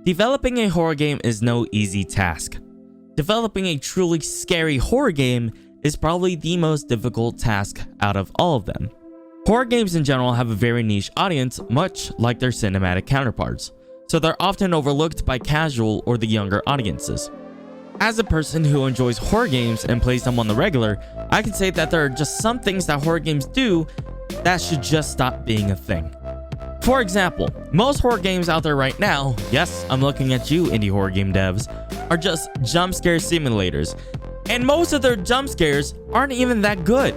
Developing a horror game is no easy task. Developing a truly scary horror game is probably the most difficult task out of all of them. Horror games in general have a very niche audience, much like their cinematic counterparts, so they're often overlooked by casual or the younger audiences. As a person who enjoys horror games and plays them on the regular, I can say that there are just some things that horror games do that should just stop being a thing. For example, most horror games out there right now, yes, I'm looking at you indie horror game devs, are just jump scare simulators, and most of their jump scares aren't even that good.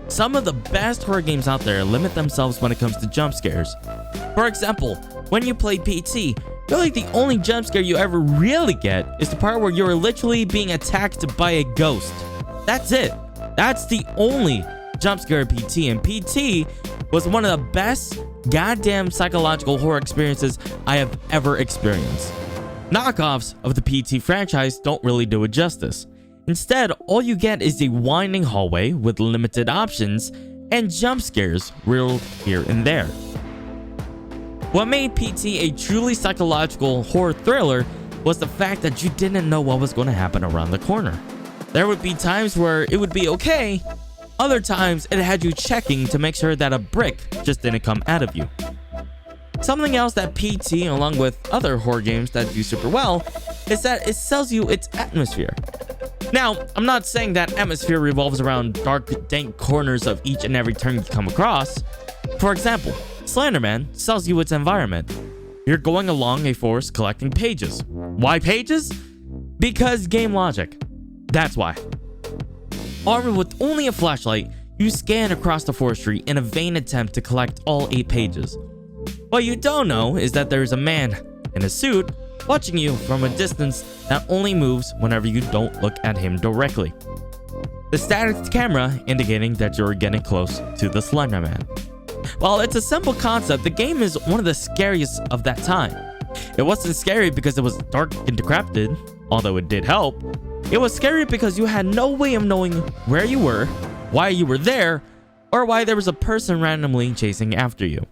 Some of the best horror games out there limit themselves when it comes to jump scares. For example, when you play PT, really the only jump scare you ever really get is the part where you're literally being attacked by a ghost. That's it. That's the only jump scare of PT, and PT was one of the best goddamn psychological horror experiences I have ever experienced. Knockoffs of the PT franchise don't really do it justice. Instead, all you get is a winding hallway with limited options and jump scares reeled here and there. What made PT a truly psychological horror thriller was the fact that you didn't know what was going to happen around the corner. There would be times where it would be okay, other times it had you checking to make sure that a brick just didn't come out of you. Something else that PT, along with other horror games that do super well, is that it sells you its atmosphere. Now, I'm not saying that atmosphere revolves around dark, dank corners of each and every turn you come across. For example, Slenderman sells you its environment. You're going along a forest collecting pages. Why pages? Because game logic. That's why. Armed with only a flashlight, you scan across the forestry in a vain attempt to collect all 8 pages. What you don't know is that there's a man in a suit watching you from a distance that only moves whenever you don't look at him directly. The static camera indicating that you're getting close to the Slender Man. While it's a simple concept, the game is one of the scariest of that time. It wasn't scary because it was dark and decrepit, although it did help. It was scary because you had no way of knowing where you were, why you were there, or why there was a person randomly chasing after you.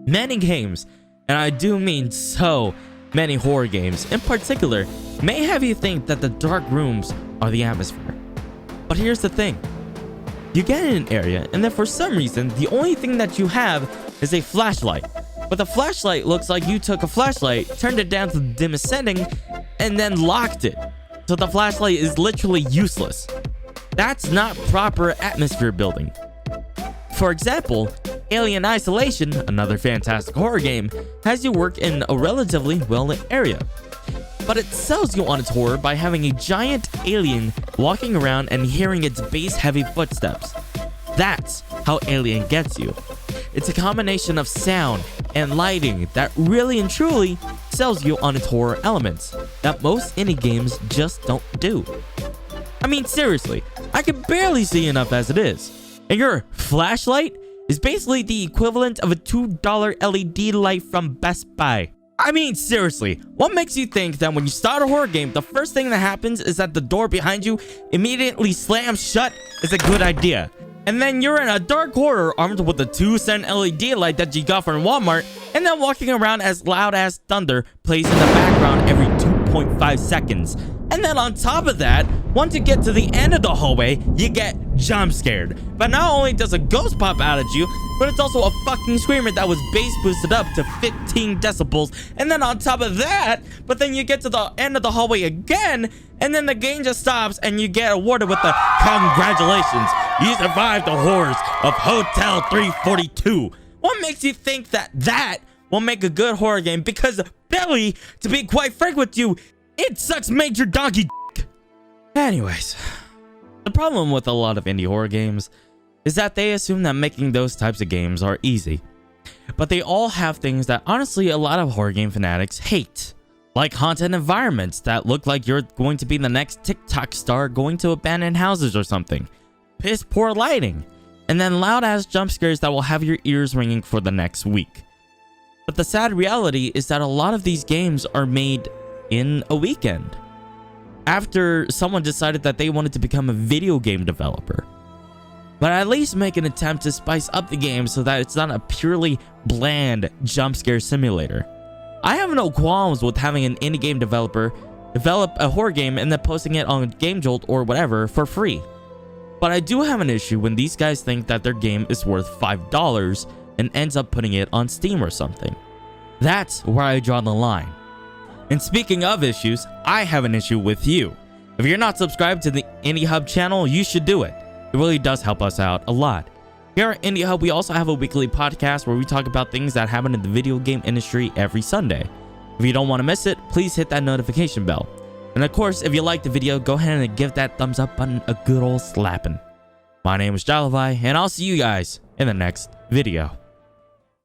Many games, and I do mean so many horror games in particular, may have you think that the dark rooms are the atmosphere. But here's the thing. You get in an area, and then for some reason, the only thing that you have is a flashlight. But the flashlight looks like you took a flashlight, turned it down to the dimmest setting, and then locked it. So the flashlight is literally useless. That's not proper atmosphere building. For example, Alien Isolation, another fantastic horror game, has you work in a relatively well-lit area. But it sells you on its horror by having a giant alien walking around and hearing its bass-heavy footsteps. That's how Alien gets you. It's a combination of sound and lighting that really and truly sells you on its horror elements that most indie games just don't do. I mean, seriously, I can barely see enough as it is. And your flashlight is basically the equivalent of a $2 LED light from Best Buy. I mean, seriously, what makes you think that when you start a horror game, the first thing that happens is that the door behind you immediately slams shut is a good idea? And then you're in a dark horror armed with a 2-cent LED light that you got from Walmart, and then walking around as loud as thunder plays in the background every 2.5 seconds. And then on top of that, once you get to the end of the hallway, you get jump scared. But not only does a ghost pop out at you, but it's also a fucking screamer that was bass boosted up to 15 decibels. And then on top of that, but then you get to the end of the hallway again, and then the game just stops and you get awarded with the congratulations, you survived the horrors of Hotel 342. What makes you think that that will make a good horror game? Because Billy, to be quite frank with you, it sucks major donkey dick. Anyways, the problem with a lot of indie horror games is that they assume that making those types of games are easy. But they all have things that honestly a lot of horror game fanatics hate. Like haunted environments that look like you're going to be the next TikTok star going to abandoned houses or something. Piss poor lighting. And then loud ass jump scares that will have your ears ringing for the next week. But the sad reality is that a lot of these games are made in a weekend, after someone decided that they wanted to become a video game developer. But at least make an attempt to spice up the game so that it's not a purely bland jump scare simulator. I have no qualms with having an indie game developer develop a horror game and then posting it on GameJolt or whatever for free. But I do have an issue when these guys think that their game is worth $5 and ends up putting it on Steam or something. That's where I draw the line. And speaking of issues, I have an issue with you. If you're not subscribed to the Indiehub channel, you should do it. It really does help us out a lot. Here at Indiehub, we also have a weekly podcast where we talk about things that happen in the video game industry every Sunday. If you don't want to miss it, please hit that notification bell. And of course, if you liked the video, go ahead and give that thumbs up button a good old slapping. My name is Jhaluvai, and I'll see you guys in the next video.